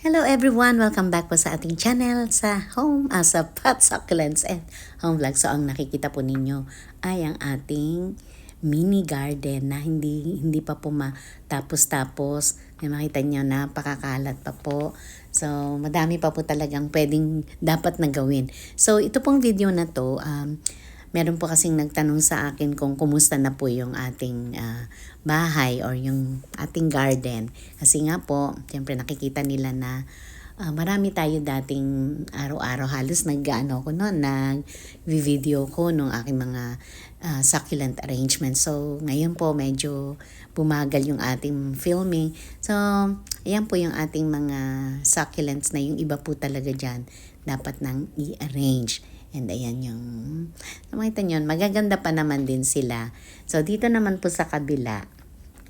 Hello everyone! Welcome back po sa ating channel sa sa Pot Succulents and Home Vlog. So ang nakikita po ninyo ay ang ating mini garden na hindi pa po matapos-tapos. May makita nyo na napakakalat pa po. So madami pa po talagang pwedeng dapat na gawin. So ito pong video na to, meron po kasing nagtanong sa akin kung kumusta na po yung ating bahay or yung ating garden. Kasi nga po, siyempre nakikita nila na marami tayo dating araw-araw halos nag-video ko nung aking mga succulent arrangements. So ngayon po medyo bumagal yung ating filming. So ayan po yung ating mga succulents na yung iba po talaga dyan dapat nang i-arrange. And ayan yung, makita nyo, magaganda pa naman din sila. So dito naman po sa kabila,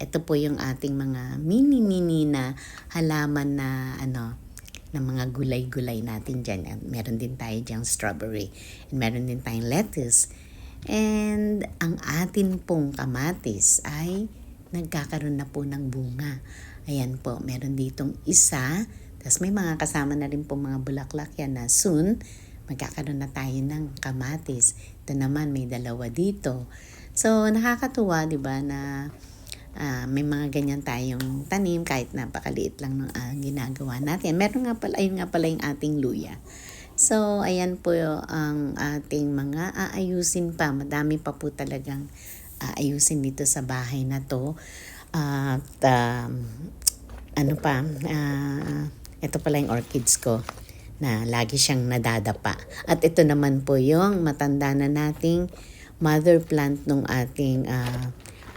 ito po yung ating mga mini na halaman na na mga gulay-gulay natin dyan. Meron din tayo dyang strawberry. And meron din tayong lettuce. And ang atin pong kamatis ay nagkakaroon na po ng bunga. Ayan po, meron ditong isa. Tapos may mga kasama na rin po mga bulaklak yan na soon magkakaroon na tayo ng kamatis. Ito naman may dalawa dito. So nakakatuwa 'di ba na may mga ganyan tayong tanim kahit napakaliit lang ng ginagawa natin. Meron nga pala, ayun nga pala yung ating luya. So ayan po ang ating mga aayusin pa. Madami pa po talagang aayusin dito sa bahay na to. At ito pala yung orchids ko na lagi siyang nadadapa. At ito naman po yung matanda na nating mother plant nung ating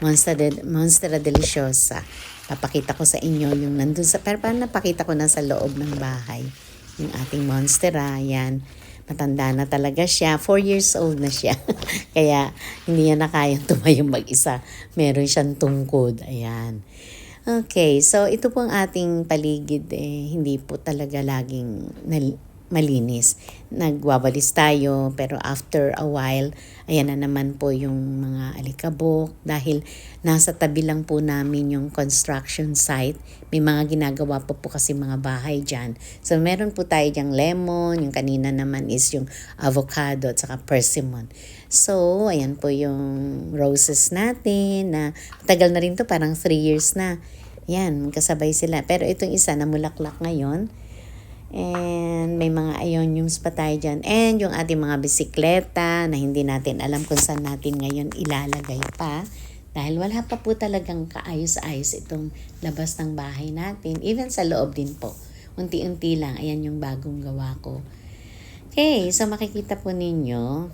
Monstera Deliciosa. Papakita ko sa inyo yung nandun sa, pero parang napakita ko na sa loob ng bahay. Yung ating Monstera, yan. Matanda na talaga siya. 4 years old na siya. Kaya hindi niya na kayang tumayong mag-isa. Meron siyang tungkod. Ayan. Okay, so ito po ang ating paligid, hindi po talaga laging malinis. Nagwawalis tayo, pero after a while, ayan na naman po yung mga alikabok. Dahil nasa tabi lang po namin yung construction site, may mga ginagawa po kasi mga bahay dyan. So meron po tayo dyang lemon, yung kanina naman is yung avocado at saka persimmon. So ayan po yung roses natin na matagal na rin to, parang 3 years na. Yan, kasabay sila. Pero itong isa na mulaklak ngayon. And may mga ioniums pa tayo dyan. And yung ating mga bisikleta na hindi natin alam kung saan natin ngayon ilalagay pa. Dahil wala pa po talagang kaayos-ayos itong labas ng bahay natin. Even sa loob din po. Unti-unti lang. Ayan yung bagong gawa ko. Okay, so makikita po ninyo.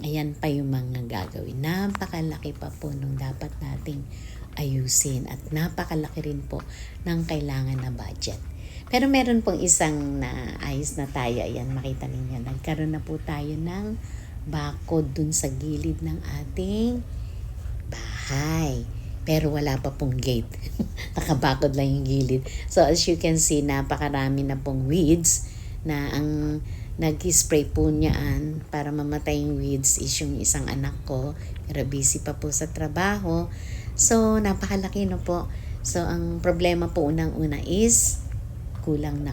Ayan pa yung mga gagawin. Napakalaki pa po nung dapat nating ayusin at napakalaki rin po ng kailangan na budget. Pero meron pong isang na ayos na tayo. Ayan, makita ninyo. Nagkaroon na po tayo ng bakod dun sa gilid ng ating bahay. Pero wala pa pong gate. Nakabakod lang yung gilid. So as you can see, napakarami na pong weeds na ang nag-spray po niyaan para mamatay yung weeds is yung isang anak ko. Pero busy pa po sa trabaho. So, napakalaki no po. So, ang problema po unang-una is kulang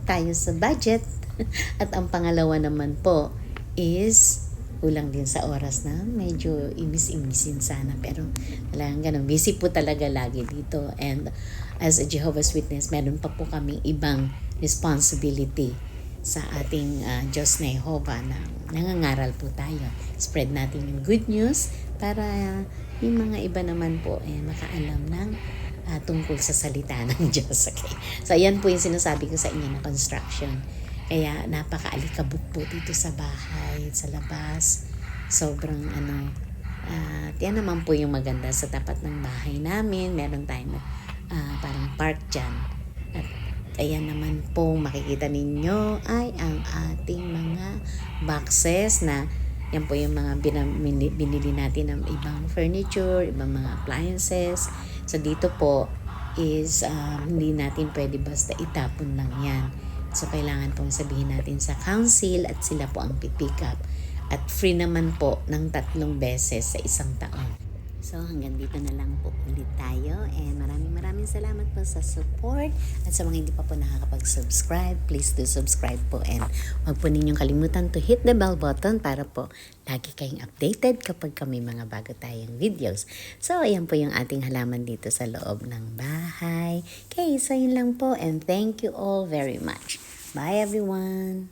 tayo sa budget. At ang pangalawa naman po is kulang din sa oras na medyo imis-imisin sana. Pero talagang ganun. Busy po talaga lagi dito. And as a Jehovah's Witness, meron pa po kaming ibang responsibility sa ating Diyos na Jehovah na nangangaral po tayo. Spread natin yung good news para yung mga iba naman po makaalam ng tungkol sa salita ng Diyos. Okay? So ayan po yung sinasabi ko sa inyo na construction. Kaya napakaalikabok po dito sa bahay, sa labas. Sobrang yan naman po yung maganda sa tapat ng bahay namin. Meron tayong parang park dyan. At ayan naman po makikita ninyo ay ang ating mga boxes na yan po yung mga binili natin ng ibang furniture, ibang mga appliances. So dito po is hindi natin pwede basta itapon lang yan. So kailangan pong sabihin natin sa council at sila po ang pipick up. At free naman po ng 3 beses sa isang taon. So hanggang dito na lang po ulit tayo, and maraming salamat po sa support, at sa mga hindi pa po nakakapag-subscribe, please do subscribe po, and huwag po ninyong kalimutan to hit the bell button para po lagi kayong updated kapag may mga bago tayong videos. So ayan po yung ating halaman dito sa loob ng bahay. Okay, so yun lang po, and thank you all very much. Bye everyone!